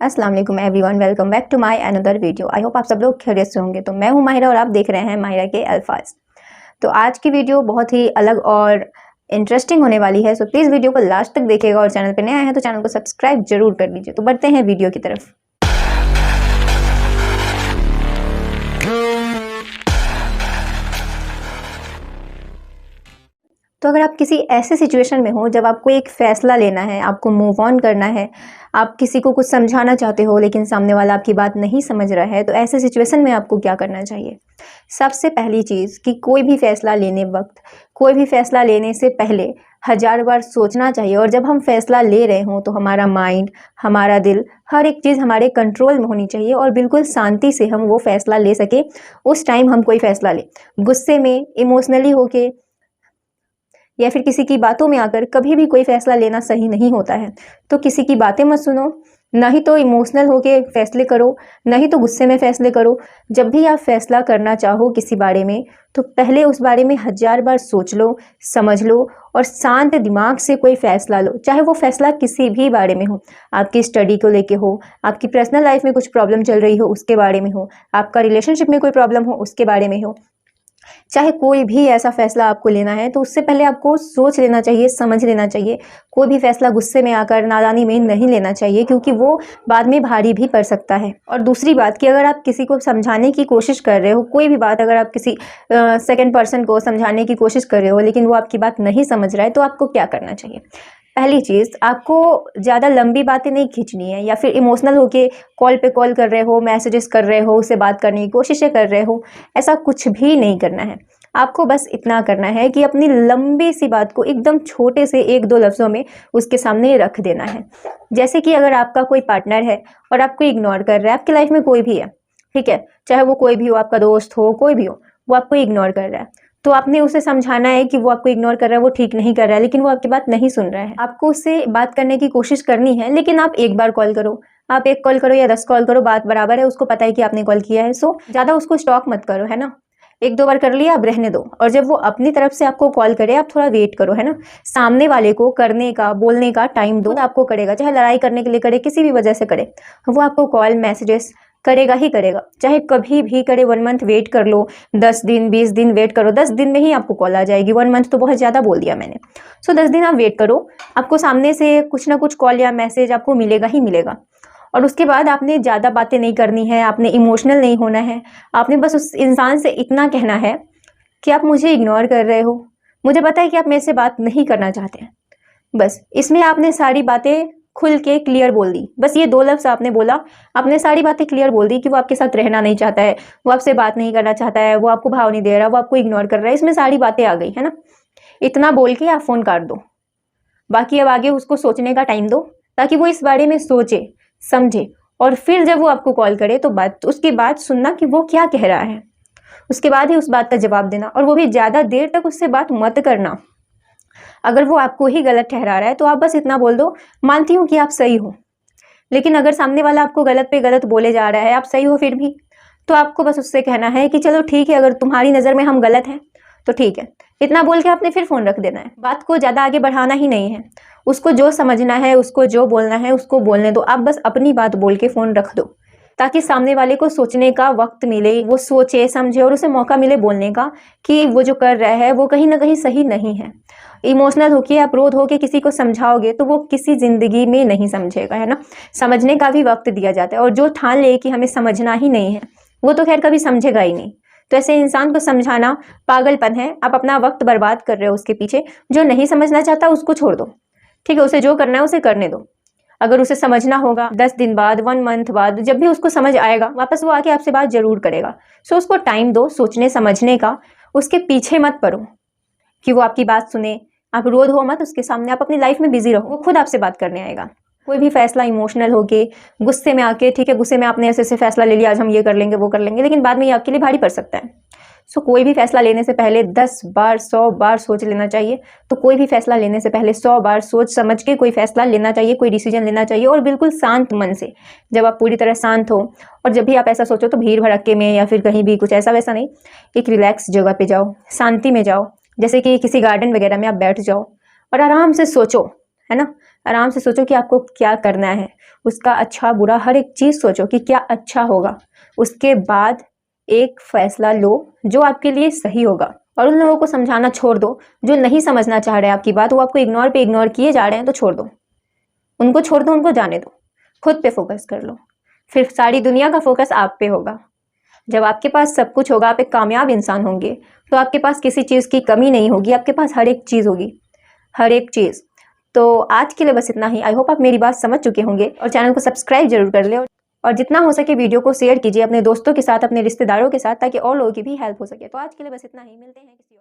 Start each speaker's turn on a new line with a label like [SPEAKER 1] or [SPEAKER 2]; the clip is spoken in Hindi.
[SPEAKER 1] अस्सलाम वालेकुम everyone, welcome back to my another video. I hope आप सब लोग खैरियत से होंगे। तो मैं हूं माहिरा और आप देख रहे हैं माहिरा के अल्फाज। तो आज की वीडियो बहुत ही अलग और इंटरेस्टिंग होने वाली है, सो प्लीज़ वीडियो को लास्ट तक देखिएगा और चैनल पर नए आए हैं तो चैनल को सब्सक्राइब जरूर कर लीजिए। तो बढ़ते हैं वीडियो की तरफ। तो अगर आप किसी ऐसे सिचुएशन में हो जब आपको एक फ़ैसला लेना है, आपको मूव ऑन करना है, आप किसी को कुछ समझाना चाहते हो लेकिन सामने वाला आपकी बात नहीं समझ रहा है, तो ऐसे सिचुएशन में आपको क्या करना चाहिए? सबसे पहली चीज़ कि कोई भी फ़ैसला लेने वक्त, कोई भी फ़ैसला लेने से पहले हज़ार बार सोचना चाहिए। और जब हम फ़ैसला ले रहे हों तो हमारा माइंड, हमारा दिल, हर एक चीज़ हमारे कंट्रोल में होनी चाहिए और बिल्कुल शांति से हम वो फ़ैसला ले सकें। उस टाइम हम कोई फ़ैसला लें। गुस्से में, इमोशनली होके या फिर किसी की बातों में आकर कभी भी कोई फ़ैसला लेना सही नहीं होता है। तो किसी की बातें मत सुनो, ना ही तो इमोशनल होके फ़ैसले करो, ना ही तो गुस्से में फ़ैसले करो। जब भी आप फ़ैसला करना चाहो किसी बारे में, तो पहले उस बारे में हज़ार बार सोच लो, समझ लो और शांत दिमाग से कोई फ़ैसला लो। चाहे वो फ़ैसला किसी भी बारे में हो, आपकी स्टडी को लेके हो, आपकी पर्सनल लाइफ में कुछ प्रॉब्लम चल रही हो उसके बारे में हो, आपका रिलेशनशिप में कोई प्रॉब्लम हो उसके बारे में हो, चाहे कोई भी ऐसा फ़ैसला आपको लेना है तो उससे पहले आपको सोच लेना चाहिए, समझ लेना चाहिए। कोई भी फ़ैसला गुस्से में आकर, नादानी में नहीं लेना चाहिए, क्योंकि वो बाद में भारी भी पड़ सकता है। और दूसरी बात कि अगर आप किसी को समझाने की कोशिश कर रहे हो, कोई भी बात अगर आप किसी सेकंड पर्सन को समझाने की कोशिश कर रहे हो लेकिन वो आपकी बात नहीं समझ रहा है, तो आपको क्या करना चाहिए? पहली चीज़, आपको ज़्यादा लंबी बातें नहीं खींचनी है या फिर इमोशनल होके कॉल पे कॉल कर रहे हो, मैसेजेस कर रहे हो, उससे बात करने की कोशिशें कर रहे हो, ऐसा कुछ भी नहीं करना है। आपको बस इतना करना है कि अपनी लंबी सी बात को एकदम छोटे से 1-2 लफ्ज़ों में उसके सामने रख देना है। जैसे कि अगर आपका कोई पार्टनर है और आपको इग्नोर कर रहा है, आपकी लाइफ में कोई भी है, ठीक है? चाहे वो कोई भी हो, आपका दोस्त हो, कोई भी हो, वो आपको इग्नोर कर रहा है। तो आपने उसे समझाना है कि वो आपको इग्नोर कर रहा है, वो ठीक नहीं कर रहा है, लेकिन वो आपकी बात नहीं सुन रहा है। आपको उससे बात करने की कोशिश करनी है, लेकिन आप एक बार कॉल करो, आप 1 कॉल करो या 10 कॉल करो, बात बराबर है। उसको पता है कि आपने कॉल किया है, सो ज़्यादा उसको स्टॉक मत करो, है ना? 1-2 बार कर लिया, अब रहने दो। और जब वो अपनी तरफ से आपको कॉल करे, आप थोड़ा वेट करो, है ना? सामने वाले को करने का, बोलने का टाइम दो, आपको करेगा। चाहे लड़ाई करने के लिए करे, किसी भी वजह से करे, वो आपको कॉल, मैसेजेस करेगा ही करेगा। चाहे कभी भी करे, 1 मंथ वेट कर लो, 10 दिन, 20 दिन वेट करो, 10 दिन में ही आपको कॉल आ जाएगी। 1 मंथ तो बहुत ज़्यादा बोल दिया मैंने। सो 10 दिन आप वेट करो, आपको सामने से कुछ ना कुछ कॉल या मैसेज आपको मिलेगा ही मिलेगा। और उसके बाद आपने ज़्यादा बातें नहीं करनी है, आपने इमोशनल नहीं होना है। आपने बस उस इंसान से इतना कहना है कि आप मुझे इग्नोर कर रहे हो, मुझे पता है कि आप मेरे से बात नहीं करना चाहते हैं। बस इसमें आपने सारी बातें खुल के क्लियर बोल दी। बस ये 2 लफ्ज़ आपने बोला, आपने सारी बातें क्लियर बोल दी कि वो आपके साथ रहना नहीं चाहता है, वो आपसे बात नहीं करना चाहता है, वो आपको भाव नहीं दे रहा, वो आपको इग्नोर कर रहा है। इसमें सारी बातें आ गई, है ना? इतना बोल के आप फ़ोन काट दो। बाकी अब आगे उसको सोचने का टाइम दो, ताकि वो इस बारे में सोचे, समझे और फिर जब वो आपको कॉल करे तो उसकी बात सुनना कि वो क्या कह रहा है। उसके बाद ही उस बात का जवाब देना, और वो भी ज़्यादा देर तक उससे बात मत करना। अगर वो आपको ही गलत ठहरा रहा है तो आप बस इतना बोल दो, मानती हूँ कि आप सही हो। लेकिन अगर सामने वाला आपको गलत पे गलत बोले जा रहा है, आप सही हो फिर भी, तो आपको बस उससे कहना है कि चलो ठीक है, अगर तुम्हारी नज़र में हम गलत हैं तो ठीक है। इतना बोल के आपने फिर फ़ोन रख देना है। बात को ज़्यादा आगे बढ़ाना ही नहीं है। उसको जो समझना है, उसको जो बोलना है, उसको बोलने दो। आप बस अपनी बात बोल के फ़ोन रख दो, ताकि सामने वाले को सोचने का वक्त मिले, वो सोचे समझे और उसे मौका मिले बोलने का कि वो जो कर रहा है वो कहीं ना कहीं सही नहीं है। इमोशनल होके या क्रोध होके किसी को समझाओगे तो वो किसी ज़िंदगी में नहीं समझेगा, है ना? समझने का भी वक्त दिया जाता है, और जो ठान ले कि हमें समझना ही नहीं है, वो तो खैर कभी समझेगा ही नहीं। तो ऐसे इंसान को समझाना पागलपन है। आप अपना वक्त बर्बाद कर रहे हो उसके पीछे। जो नहीं समझना चाहता उसको छोड़ दो, ठीक है? उसे जो करना है उसे करने दो। अगर उसे समझना होगा 10 दिन बाद, 1 मंथ बाद, जब भी उसको समझ आएगा, वापस वो आके आपसे बात जरूर करेगा। सो उसको टाइम दो सोचने समझने का। उसके पीछे मत पड़ो कि वो आपकी बात सुने। आप रोध हो मत उसके सामने, आप अपनी लाइफ में बिजी रहो, वो खुद आपसे बात करने आएगा। कोई भी फैसला इमोशनल होके, गुस्से में आके, ठीक है, गुस्से में आपने ऐसे फैसला ले लिया, आज हम ये कर लेंगे वो कर लेंगे, लेकिन बाद में ये आपके लिए भारी पड़ सकता है। सो कोई भी फैसला लेने से पहले 10 बार 100 बार सोच लेना चाहिए। तो कोई भी फैसला लेने से पहले 100 बार सोच समझ के कोई फैसला लेना चाहिए, कोई डिसीजन लेना चाहिए, और बिल्कुल शांत मन से। जब आप पूरी तरह शांत हो, और जब भी आप ऐसा सोचो तो भीड़ भड़क्के में या फिर कहीं भी कुछ ऐसा वैसा नहीं, एक रिलैक्स जगह पे जाओ, शांति में जाओ, जैसे कि किसी गार्डन वगैरह में आप बैठ जाओ और आराम से सोचो, है ना। आराम से सोचो कि आपको क्या करना है, उसका अच्छा बुरा हर एक चीज़ सोचो कि क्या अच्छा होगा। उसके बाद एक फ़ैसला लो जो आपके लिए सही होगा। और उन लोगों को समझाना छोड़ दो जो नहीं समझना चाह रहे हैं आपकी बात, वो आपको इग्नोर पे इग्नोर किए जा रहे हैं, तो छोड़ दो, उनको छोड़ दो, उनको जाने दो। खुद पे फोकस कर लो, फिर सारी दुनिया का फोकस आप पे होगा। जब आपके पास सब कुछ होगा, आप एक कामयाब इंसान होंगे, तो आपके पास किसी चीज़ की कमी नहीं होगी, आपके पास हर एक चीज़ होगी, हर एक चीज़। तो आज के लिए बस इतना ही। आई होप आप मेरी बात समझ चुके होंगे और चैनल को सब्सक्राइब जरूर कर ले, और जितना हो सके वीडियो को शेयर कीजिए अपने दोस्तों के साथ, अपने रिश्तेदारों के साथ, ताकि और लोगों की भी हेल्प हो सके। तो आज के लिए बस इतना ही, मिलते हैं किसी